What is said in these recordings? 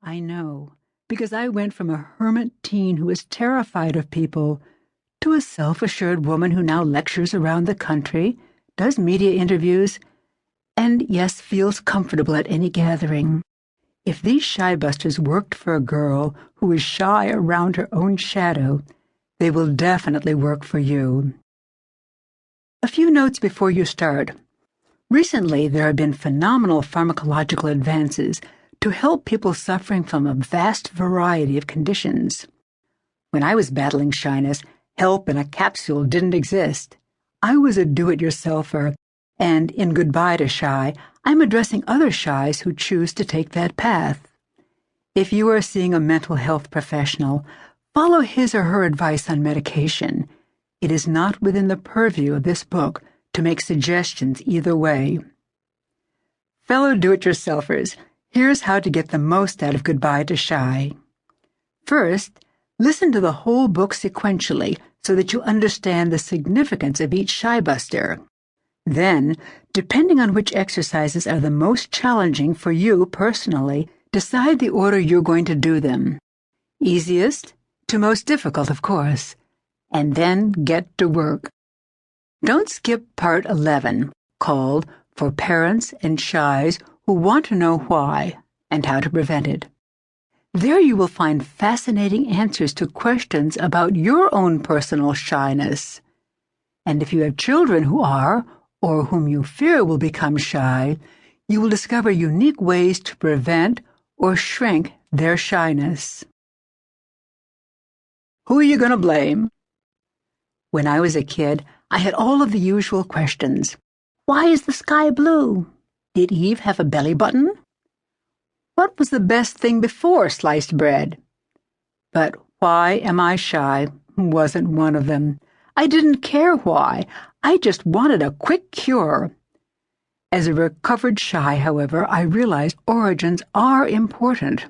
I know, because I went from a hermit teen who was terrified of people to a self-assured woman who now lectures around the country, does media interviews, and, yes, feels comfortable at any gathering. If these Shybusters worked for a girl who is shy around her own shadow, they will definitely work for you. A few notes before you start. Recently, there have been phenomenal pharmacological advances to help people suffering from a vast variety of conditions. When I was battling shyness, help in a capsule didn't exist. I was a do-it-yourselfer, and in Goodbye to Shy, I'm addressing other shys who choose to take that path. If you are seeing a mental health professional, follow his or her advice on medication. It is not within the purview of this book to make suggestions either way. Fellow do-it-yourselfers, here's how to get the most out of Goodbye to Shy. First, listen to the whole book sequentially so that you understand the significance of each Shybuster. Then, depending on which exercises are the most challenging for you personally, decide the order you're going to do them. Easiest to most difficult, of course. And then get to work. Don't skip Part 11, called For Parents and Shys Who Want to Know Why and How to Prevent It. There you will find fascinating answers to questions about your own personal shyness. And if you have children who are, or whom you fear will become shy, you will discover unique ways to prevent or shrink their shyness. Who are you going to blame? When I was a kid, I had all of the usual questions. Why is the sky blue? Did Eve have a belly button? What was the best thing before sliced bread? But why am I shy wasn't one of them. I didn't care why. I just wanted a quick cure. As a recovered shy, however, I realized origins are important.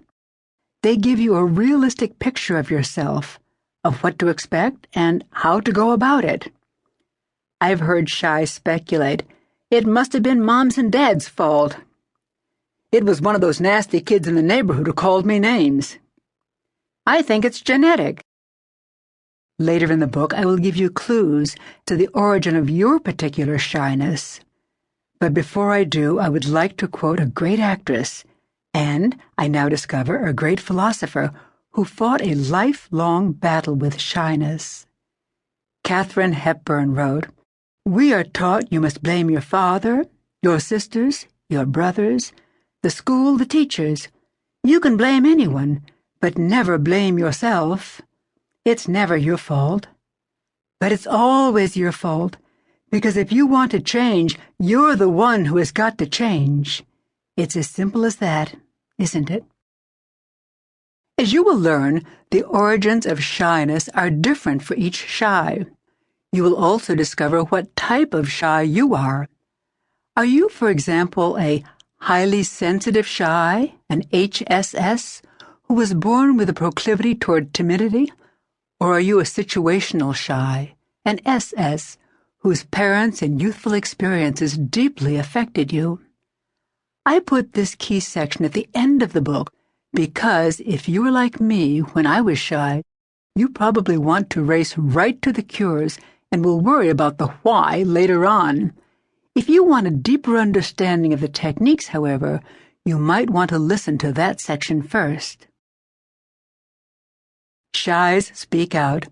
They give you a realistic picture of yourself, of what to expect and how to go about it. I've heard shys speculate, it must have been Mom's and Dad's fault. It was one of those nasty kids in the neighborhood who called me names. I think it's genetic. Later in the book, I will give you clues to the origin of your particular shyness. But before I do, I would like to quote a great actress, and, I now discover, a great philosopher who fought a lifelong battle with shyness. Katharine Hepburn wrote, "We are taught you must blame your father, your sisters, your brothers, the school, the teachers. You can blame anyone, but never blame yourself. It's never your fault. But it's always your fault, because if you want to change, you're the one who has got to change. It's as simple as that, isn't it?" As you will learn, the origins of shyness are different for each shy. You will also discover what type of shy you are. Are you, for example, a highly sensitive shy, an HSS, who was born with a proclivity toward timidity? Or are you a situational shy, an SS, whose parents and youthful experiences deeply affected you? I put this key section at the end of the book because if you were like me when I was shy, you probably want to race right to the cures and will worry about the why later on. If you want a deeper understanding of the techniques, however, you might want to listen to that section first. Shys speak out.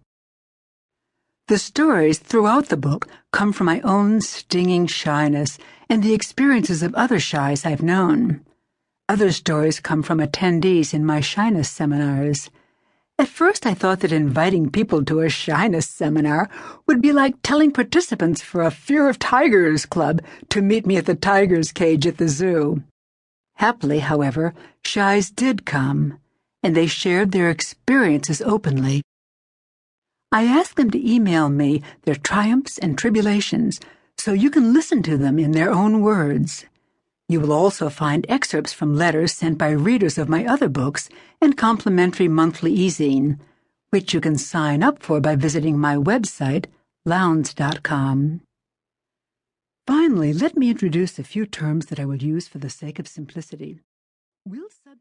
The stories throughout the book come from my own stinging shyness and the experiences of other shys I've known. Other stories come from attendees in my shyness seminars. At first I thought that inviting people to a shyness seminar would be like telling participants for a Fear of Tigers club to meet me at the tiger's cage at the zoo. Happily, however, shys did come, and they shared their experiences openly. I asked them to email me their triumphs and tribulations so you can listen to them in their own words. You will also find excerpts from letters sent by readers of my other books and complimentary monthly e-zine, which you can sign up for by visiting my website, Lowndes.com. Finally, let me introduce a few terms that I will use for the sake of simplicity. We'll